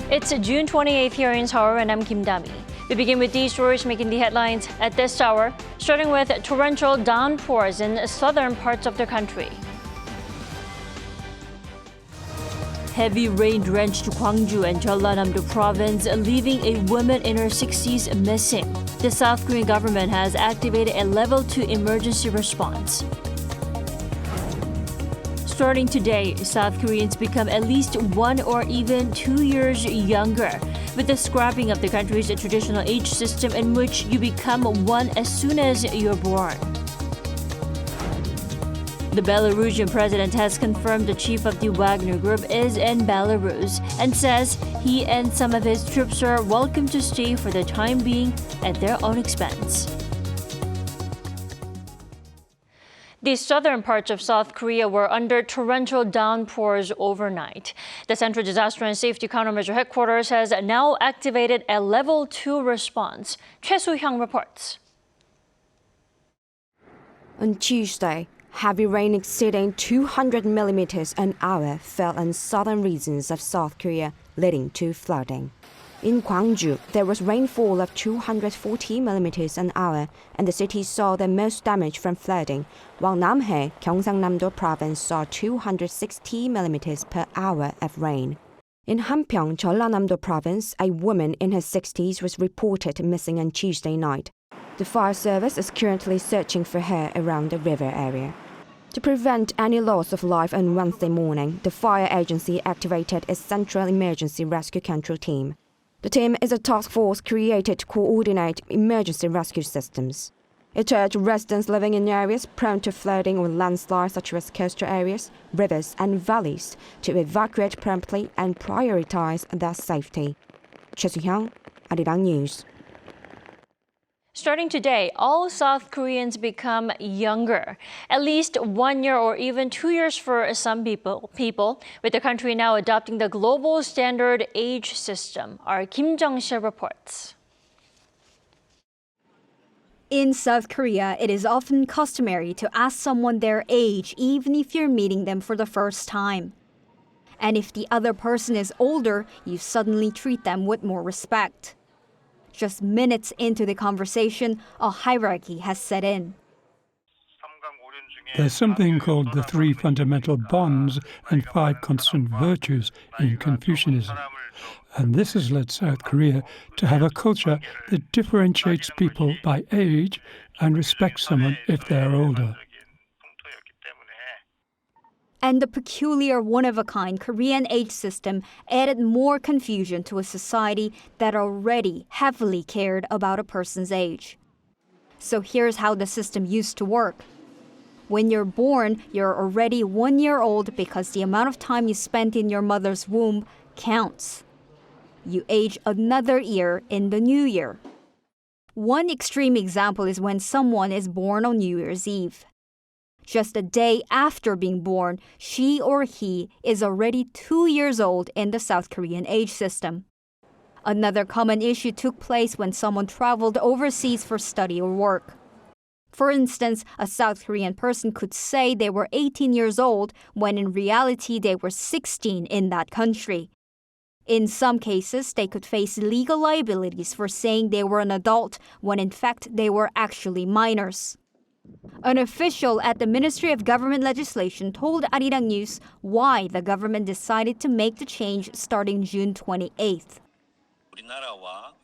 It's June 28th here in Seoul, and I'm Kim Dami. We begin with these stories making the headlines at this hour, starting with torrential downpours in southern parts of the country. Heavy rain drenched Gwangju and Jeollanam-do province, leaving a woman in her 60s missing. The South Korean government has activated a level 2 emergency response. Starting today, South Koreans become at least 1 or even 2 years younger, with the scrapping of the country's traditional age system in which you become 1 as soon as you're born. The Belarusian president has confirmed the chief of the Wagner group is in Belarus and says he and some of his troops are welcome to stay for the time being at their own expense. The southern parts of South Korea were under torrential downpours overnight. The Central Disaster and Safety Countermeasure Headquarters has now activated a level 2 response. Choi Soo-hyung reports. On Tuesday, heavy rain exceeding 200 millimeters an hour fell in southern regions of South Korea, leading to flooding. In Gwangju, there was rainfall of 240 millimeters an hour, and the city saw the most damage from flooding, while Namhae, Gyeongsangnam-do province, saw 260 millimeters per hour of rain. In Hanpyeong, Jeollanam-do province, a woman in her 60s was reported missing on Tuesday night. The fire service is currently searching for her around the river area. To prevent any loss of life on Wednesday morning, the fire agency activated a central emergency rescue control team. The team is a task force created to coordinate emergency rescue systems. It urged residents living in areas prone to flooding or landslides such as coastal areas, rivers and valleys to evacuate promptly and prioritize their safety. Choi Soo-hyung, Arirang News. Starting today, all South Koreans become younger, at least 1 year or even 2 years for some people, with the country now adopting the global standard age system. Our Kim Jung-sil reports. In South Korea, it is often customary to ask someone their age even if you're meeting them for the first time. And if the other person is older, you suddenly treat them with more respect. Just minutes into the conversation, a hierarchy has set in. There's something called the 3 fundamental bonds and 5 constant virtues in Confucianism. And this has led South Korea to have a culture that differentiates people by age and respects someone if they're older. And the peculiar one-of-a-kind Korean age system added more confusion to a society that already heavily cared about a person's age. So here's how the system used to work. When you're born, you're already 1 year old because the amount of time you spent in your mother's womb counts. You age another year in the new year. One extreme example is when someone is born on New Year's Eve. Just a day after being born, she or he is already 2 years old in the South Korean age system. Another common issue took place when someone traveled overseas for study or work. For instance, a South Korean person could say they were 18 years old when in reality they were 16 in that country. In some cases, they could face legal liabilities for saying they were an adult when in fact they were actually minors. An official at the Ministry of Government Legislation told Arirang News why the government decided to make the change starting June 28th.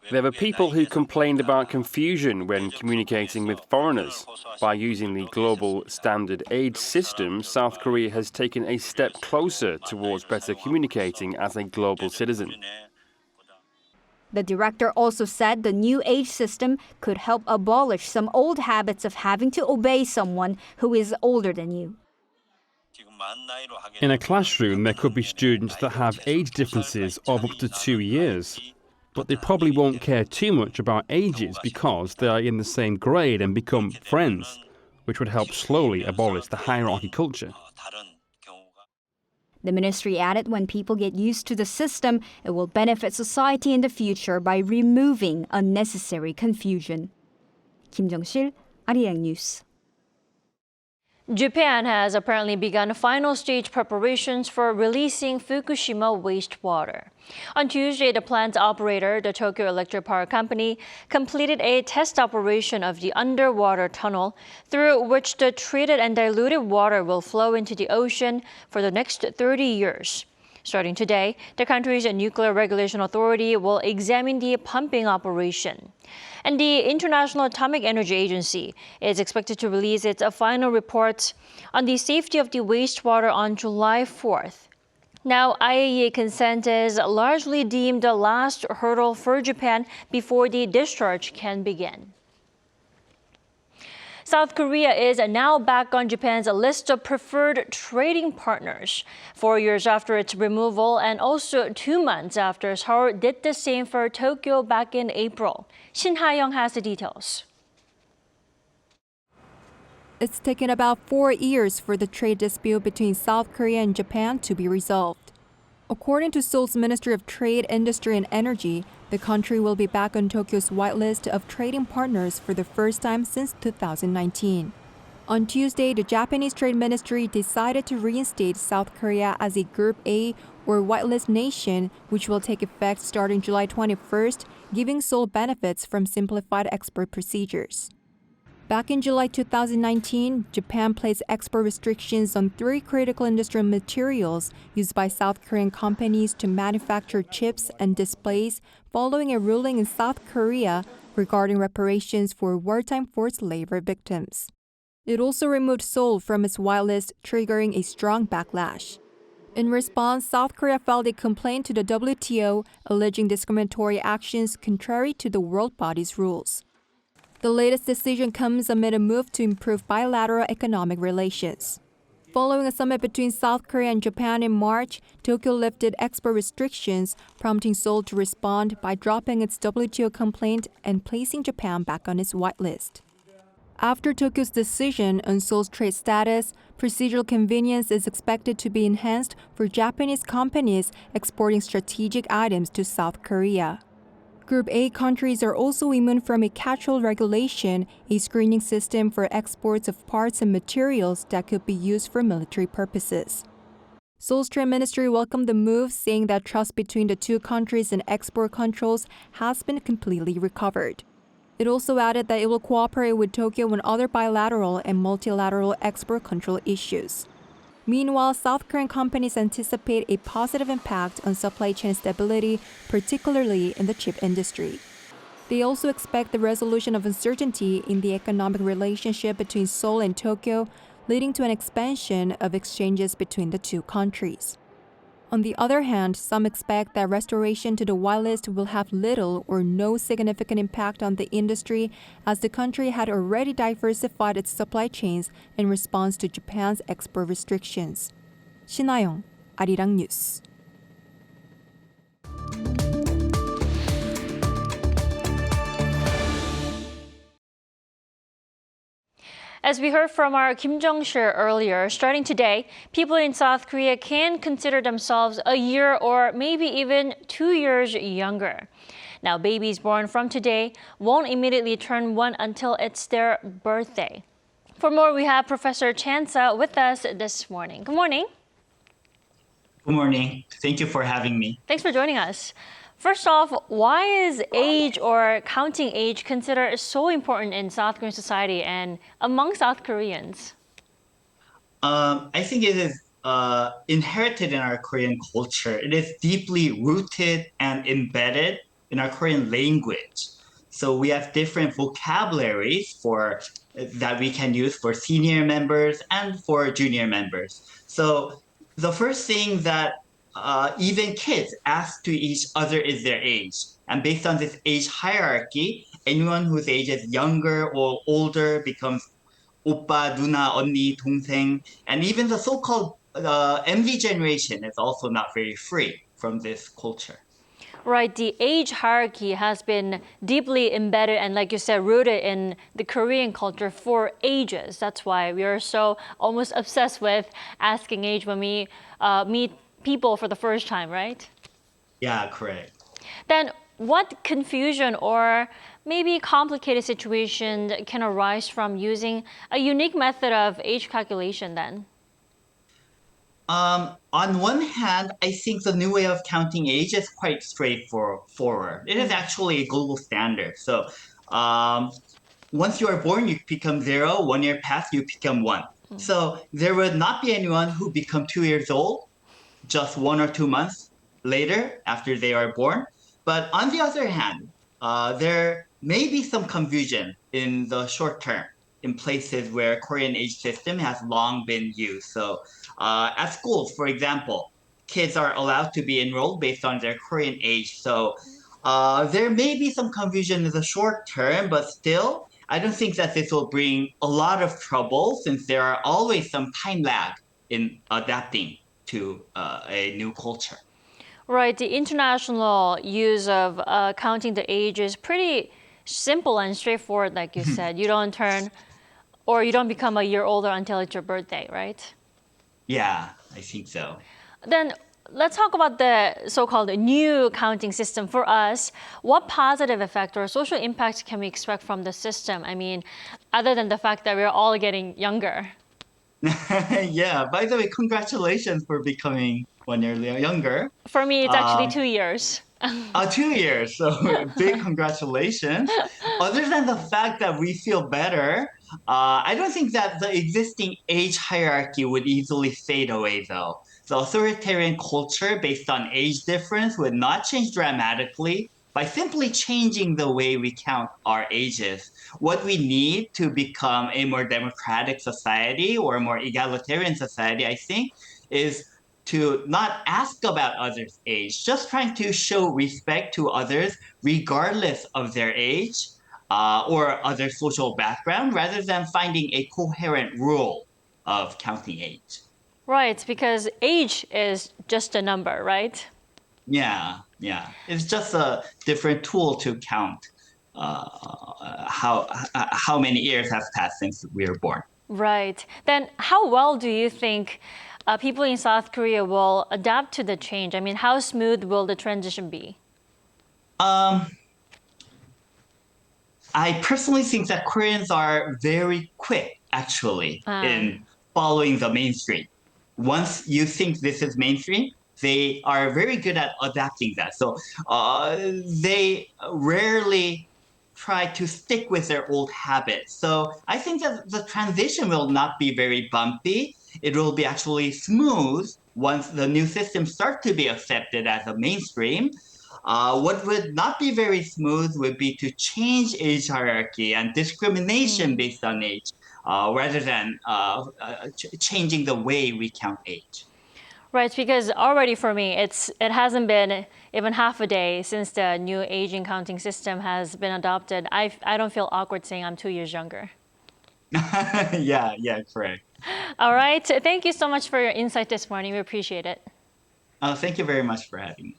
There were people who complained about confusion when communicating with foreigners. By using the global standard age system, South Korea has taken a step closer towards better communicating as a global citizen. The director also said the new age system could help abolish some old habits of having to obey someone who is older than you. In a classroom, there could be students that have age differences of up to 2 years. But they probably won't care too much about ages because they are in the same grade and become friends, which would help slowly abolish the hierarchy culture. The ministry added when people get used to the system, it will benefit society in the future by removing unnecessary confusion. Kim Jung-sil, Arirang News. Japan has apparently begun final stage preparations for releasing Fukushima wastewater. On Tuesday, the plant's operator, the Tokyo Electric Power Company, completed a test operation of the underwater tunnel through which the treated and diluted water will flow into the ocean for the next 30 years. Starting today, the country's Nuclear Regulation Authority will examine the pumping operation. And the International Atomic Energy Agency is expected to release its final reports on the safety of the wastewater on July 4th. Now, IAEA consent is largely deemed the last hurdle for Japan before the discharge can begin. South Korea is now back on Japan's list of preferred trading partners, 4 years after its removal and also 2 months after Seoul did the same for Tokyo back in April. Shin Ha-young has the details. It's taken about 4 years for the trade dispute between South Korea and Japan to be resolved. According to Seoul's Ministry of Trade, Industry and Energy, the country will be back on Tokyo's whitelist of trading partners for the first time since 2019. On Tuesday, the Japanese Trade Ministry decided to reinstate South Korea as a Group A or whitelist nation, which will take effect starting July 21st, giving Seoul benefits from simplified export procedures. Back in July 2019, Japan placed export restrictions on 3 critical industrial materials used by South Korean companies to manufacture chips and displays following a ruling in South Korea regarding reparations for wartime forced labor victims. It also removed Seoul from its whitelist, triggering a strong backlash. In response, South Korea filed a complaint to the WTO alleging discriminatory actions contrary to the world body's rules. The latest decision comes amid a move to improve bilateral economic relations. Following a summit between South Korea and Japan in March, Tokyo lifted export restrictions, prompting Seoul to respond by dropping its WTO complaint and placing Japan back on its whitelist. After Tokyo's decision on Seoul's trade status, procedural convenience is expected to be enhanced for Japanese companies exporting strategic items to South Korea. Group A countries are also immune from a catch-all regulation, a screening system for exports of parts and materials that could be used for military purposes. Seoul's Trade Ministry welcomed the move, saying that trust between the two countries in export controls has been completely recovered. It also added that it will cooperate with Tokyo on other bilateral and multilateral export control issues. Meanwhile, South Korean companies anticipate a positive impact on supply chain stability, particularly in the chip industry. They also expect the resolution of uncertainty in the economic relationship between Seoul and Tokyo, leading to an expansion of exchanges between the two countries. On the other hand, some expect that restoration to the whitelist will have little or no significant impact on the industry, as the country had already diversified its supply chains in response to Japan's export restrictions. Shin Ha-young, Arirang News. As we heard from our Kim Jong-sil earlier, starting today, people in South Korea can consider themselves a year or maybe even 2 years younger. Now, babies born from today won't immediately turn 1 until it's their birthday. For more, we have Professor Chansa with us this morning. Good morning. Good morning. Thank you for having me. Thanks for joining us. First off, why is age or counting age considered so important in South Korean society and among South Koreans? I think it is inherited in our Korean culture. It is deeply rooted and embedded in our Korean language. So we have different vocabularies that we can use for senior members and for junior members. So the first thing that even kids ask to each other is their age. And based on this age hierarchy, anyone whose age is younger or older becomes oppa, 누나, 언니, 동생. And even the so-called MZ generation is also not very free from this culture. Right, the age hierarchy has been deeply embedded and, like you said, rooted in the Korean culture for ages. That's why we are so almost obsessed with asking age when we meet people for the first time, right? Yeah, correct. Then what confusion or maybe complicated situation can arise from using a unique method of age calculation then? On one hand, I think the new way of counting age is quite straightforward. It is actually a global standard. So, once you are born, you become 0. 1 year past, you become 1. So there would not be anyone who become 2 years old just 1 or 2 months later after they are born. But on the other hand, there may be some confusion in the short term in places where Korean age system has long been used. So at schools, for example, kids are allowed to be enrolled based on their Korean age. So there may be some confusion in the short term, but still, I don't think that this will bring a lot of trouble since there are always some time lag in adapting to a new culture. Right, the international use of counting the age is pretty simple and straightforward, like you said. You don't turn or you don't become a year older until it's your birthday, right? Yeah, I think so. Then let's talk about the so-called new counting system for us. What positive effect or social impact can we expect from the system? I mean, other than the fact that we're all getting younger. Yeah, by the way, congratulations for becoming 1 year younger. For me, it's actually 2 years. 2 years, so big congratulations. Other than the fact that we feel better, I don't think that the existing age hierarchy would easily fade away though. The authoritarian culture based on age difference would not change dramatically by simply changing the way we count our ages. What we need to become a more democratic society or a more egalitarian society, I think, is to not ask about others' age, just trying to show respect to others regardless of their age or other social background, rather than finding a coherent rule of counting age. Right, because age is just a number, right? Yeah. It's just a different tool to count how many years have passed since we were born. Right. Then how well do you think people in South Korea will adapt to the change? I mean, how smooth will the transition be? I personally think that Koreans are very quick, actually, in following the mainstream. Once you think this is mainstream, they are very good at adapting that. So they rarely try to stick with their old habits. So I think that the transition will not be very bumpy. It will be actually smooth once the new systems start to be accepted as a mainstream. What would not be very smooth would be to change age hierarchy and discrimination based on age, rather than changing the way we count age. Right, because already for me, it hasn't been even half a day since the new aging counting system has been adopted. I don't feel awkward saying I'm 2 years younger. Yeah, correct. All right, thank you so much for your insight this morning. We appreciate it. Thank you very much for having me.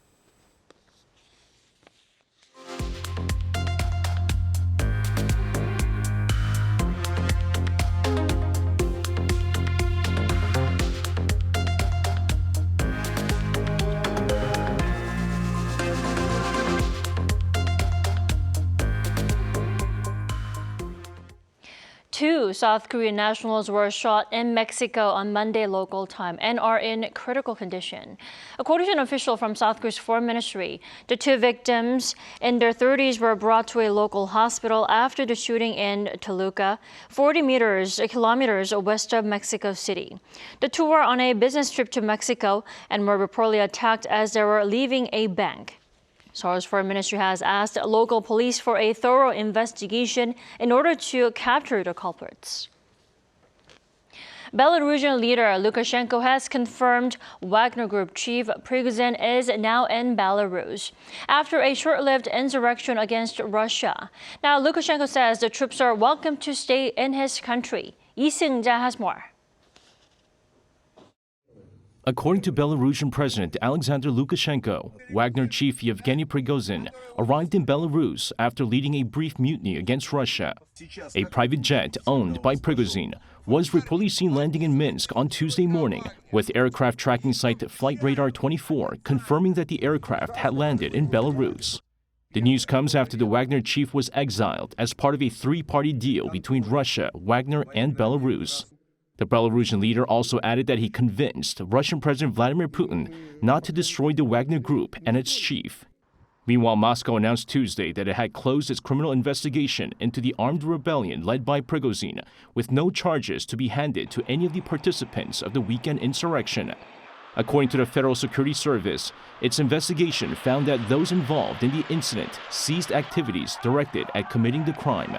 Two South Korean nationals were shot in Mexico on Monday local time and are in critical condition. According to an official from South Korea's foreign ministry, the two victims in their 30s were brought to a local hospital after the shooting in Toluca, 40 kilometers west of Mexico City. The two were on a business trip to Mexico and were reportedly attacked as they were leaving a bank. Seoul's foreign ministry has asked local police for a thorough investigation in order to capture the culprits. Belarusian leader Lukashenko has confirmed Wagner Group chief Prigozhin is now in Belarus after a short-lived insurrection against Russia. Now, Lukashenko says the troops are welcome to stay in his country. Lee Seung-ja has more. According to Belarusian President Alexander Lukashenko, Wagner chief Yevgeny Prigozhin arrived in Belarus after leading a brief mutiny against Russia. A private jet owned by Prigozhin was reportedly seen landing in Minsk on Tuesday morning, with aircraft tracking site Flight Radar 24 confirming that the aircraft had landed in Belarus. The news comes after the Wagner chief was exiled as part of a three-party deal between Russia, Wagner, and Belarus. The Belarusian leader also added that he convinced Russian President Vladimir Putin not to destroy the Wagner group and its chief. Meanwhile, Moscow announced Tuesday that it had closed its criminal investigation into the armed rebellion led by Prigozhin, with no charges to be handed to any of the participants of the weekend insurrection. According to the Federal Security Service, its investigation found that those involved in the incident ceased activities directed at committing the crime.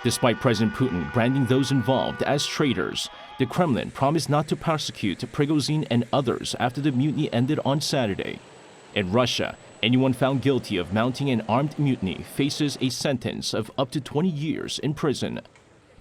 Despite President Putin branding those involved as traitors, the Kremlin promised not to prosecute Prigozhin and others after the mutiny ended on Saturday. In Russia, anyone found guilty of mounting an armed mutiny faces a sentence of up to 20 years in prison.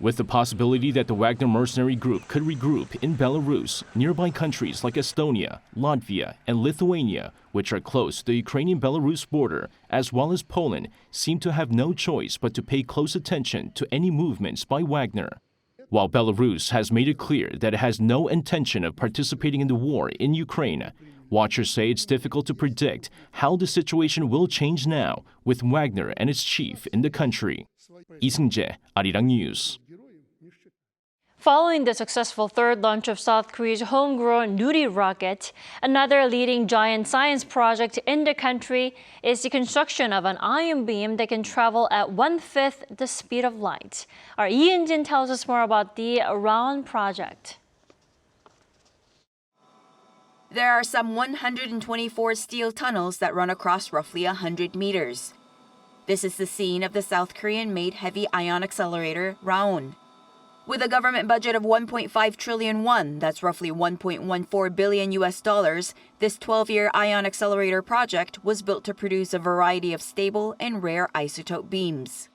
With the possibility that the Wagner mercenary group could regroup in Belarus, nearby countries like Estonia, Latvia, and Lithuania, which are close to the Ukrainian-Belarus border, as well as Poland, seem to have no choice but to pay close attention to any movements by Wagner. While Belarus has made it clear that it has no intention of participating in the war in Ukraine, watchers say it's difficult to predict how the situation will change now with Wagner and its chief in the country. Lee Seung-jae, Arirang News. Following the successful third launch of South Korea's homegrown Nuri rocket, another leading giant science project in the country is the construction of an ion beam that can travel at 1/5 the speed of light. Our Lee In-jin tells us more about the RAON project. There are some 124 steel tunnels that run across roughly 100 meters. This is the scene of the South Korean-made heavy ion accelerator, RAON. With a government budget of 1.5 trillion won, that's roughly $1.14 billion, this 12-year ion accelerator project was built to produce a variety of stable and rare isotope beams.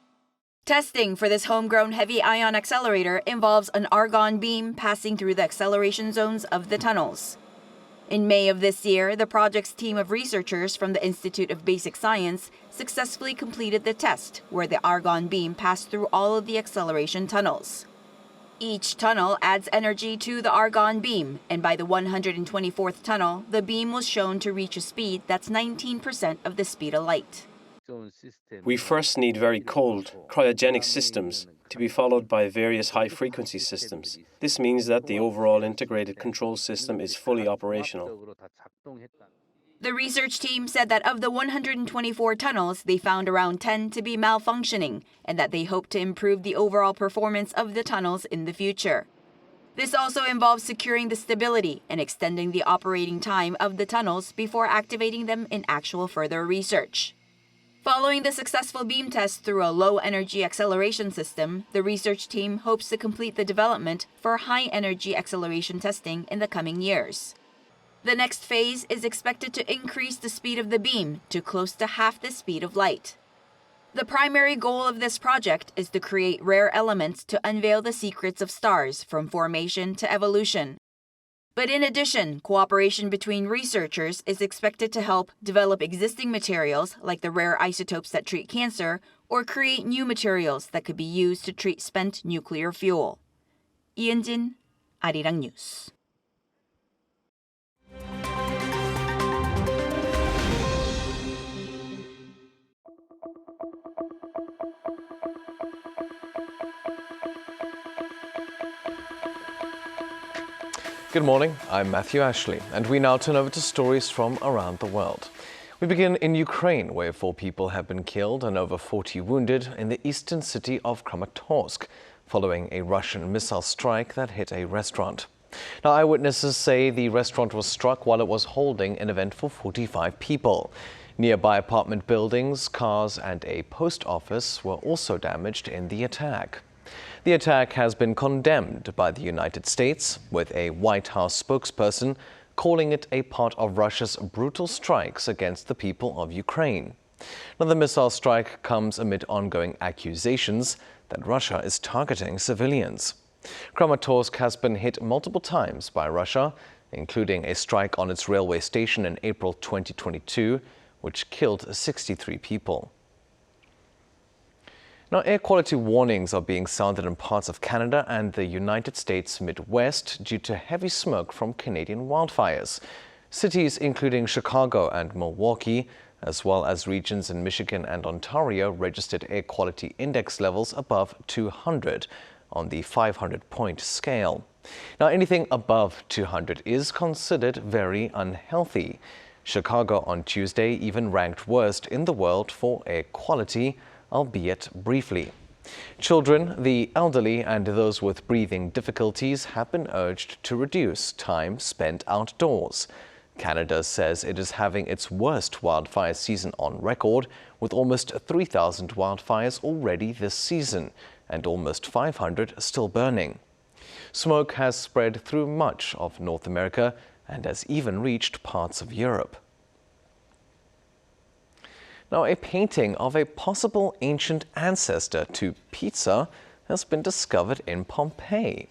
Testing for this homegrown heavy ion accelerator involves an argon beam passing through the acceleration zones of the tunnels. In May of this year, the project's team of researchers from the Institute of Basic Science successfully completed the test, where the argon beam passed through all of the acceleration tunnels. Each tunnel adds energy to the argon beam, and by the 124th tunnel, the beam was shown to reach a speed that's 19% of the speed of light. We first need very cold, cryogenic systems, to be followed by various high-frequency systems. This means that the overall integrated control system is fully operational. The research team said that of the 124 tunnels, they found around 10 to be malfunctioning, and that they hope to improve the overall performance of the tunnels in the future. This also involves securing the stability and extending the operating time of the tunnels before activating them in actual further research. Following the successful beam test through a low-energy acceleration system, the research team hopes to complete the development for high-energy acceleration testing in the coming years. The next phase is expected to increase the speed of the beam to close to half the speed of light. The primary goal of this project is to create rare elements to unveil the secrets of stars from formation to evolution. But in addition, cooperation between researchers is expected to help develop existing materials like the rare isotopes that treat cancer, or create new materials that could be used to treat spent nuclear fuel. Lee In-jin, Arirang News. Good morning, I'm Matthew Ashley, and we now turn over to stories from around the world. We begin in Ukraine, where 4 people have been killed and over 40 wounded in the eastern city of Kramatorsk, following a Russian missile strike that hit a restaurant. Now, eyewitnesses say the restaurant was struck while it was holding an event for 45 people. Nearby apartment buildings, cars, and a post office were also damaged in the attack. The attack has been condemned by the United States, with a White House spokesperson calling it a part of Russia's brutal strikes against the people of Ukraine. Now, the missile strike comes amid ongoing accusations that Russia is targeting civilians. Kramatorsk has been hit multiple times by Russia, including a strike on its railway station in April 2022, which killed 63 people. Now, air quality warnings are being sounded in parts of Canada and the United States Midwest due to heavy smoke from Canadian wildfires. Cities including Chicago and Milwaukee as well as regions in Michigan and Ontario registered air quality index levels above 200 on the 500-point scale. Now, anything above 200 is considered very unhealthy. Chicago on Tuesday even ranked worst in the world for air quality, albeit briefly. Children, the elderly, and those with breathing difficulties have been urged to reduce time spent outdoors. Canada says it is having its worst wildfire season on record, with almost 3,000 wildfires already this season and almost 500 still burning. Smoke has spread through much of North America and has even reached parts of Europe. Now, a painting of a possible ancient ancestor to pizza has been discovered in Pompeii.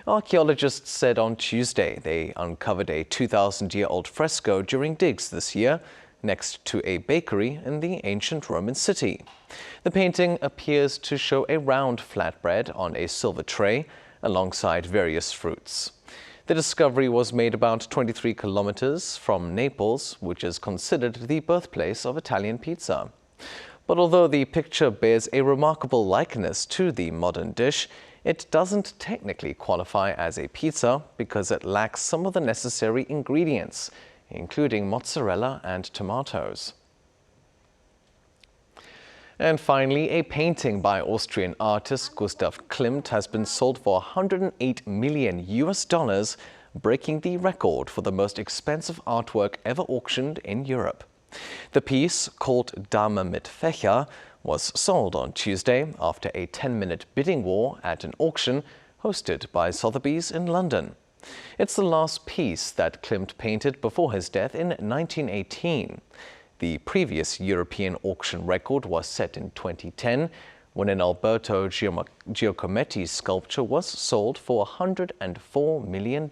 Archaeologists said on Tuesday they uncovered a 2,000-year-old fresco during digs this year next to a bakery in the ancient Roman city. The painting appears to show a round flatbread on a silver tray alongside various fruits. The discovery was made about 23 kilometers from Naples, which is considered the birthplace of Italian pizza. But although the picture bears a remarkable likeness to the modern dish, it doesn't technically qualify as a pizza because it lacks some of the necessary ingredients, including mozzarella and tomatoes. And finally, a painting by Austrian artist Gustav Klimt has been sold for $108 million, breaking the record for the most expensive artwork ever auctioned in Europe. The piece, called Dame mit Fächer, was sold on Tuesday after a 10-minute bidding war at an auction hosted by Sotheby's in London. It's the last piece that Klimt painted before his death in 1918. The previous European auction record was set in 2010, when an Alberto Giacometti sculpture was sold for $104 million.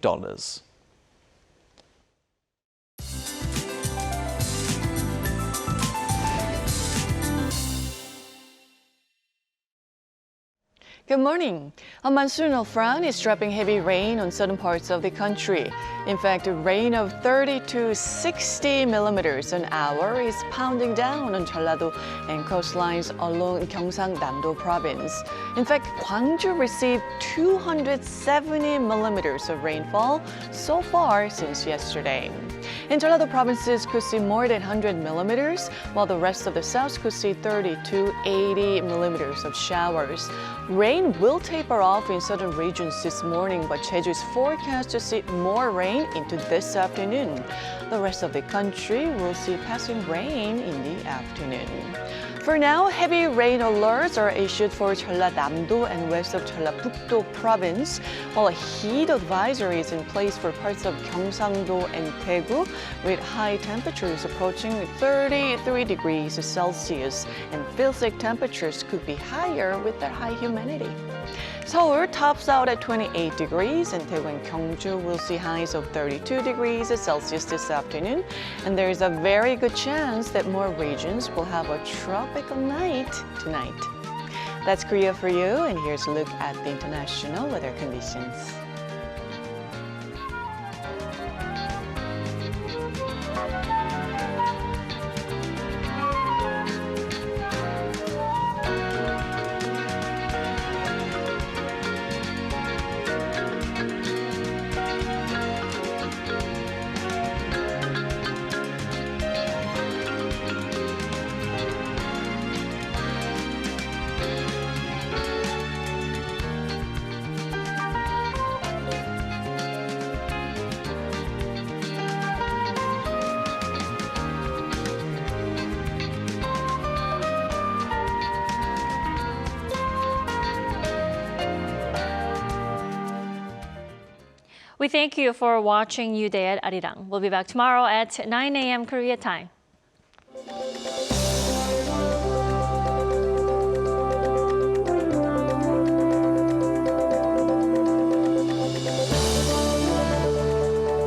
Good morning. A monsoonal front is dropping heavy rain on certain parts of the country. In fact, a rain of 30 to 60 millimeters an hour is pounding down on Jeollado and coastlines along Gyeongsang-Namdo province. In fact, Gwangju received 270 millimeters of rainfall so far since yesterday. In Jeollado provinces could see more than 100 millimeters, while the rest of the south could see 30 to 80 millimeters of showers. Rain will taper off in southern regions this morning, but Jeju is forecast to see more rain into this afternoon. The rest of the country will see passing rain in the afternoon. For now, heavy rain alerts are issued for Jeolla-Namdo and west of Jeolla-Pukto province, while a heat advisory is in place for parts of Gyeongsang-do and Daegu, with high temperatures approaching 33 degrees Celsius, and feels like temperatures could be higher with the high humidity. Seoul tops out at 28 degrees, and Daegu and Gyeongju will see highs of 32 degrees Celsius this afternoon, and there is a very good chance that more regions will have a tropical night tonight. That's Korea for you, and here's a look at the international weather conditions. We thank you for watching New Day at Arirang. We'll be back tomorrow at 9 a.m. Korea time.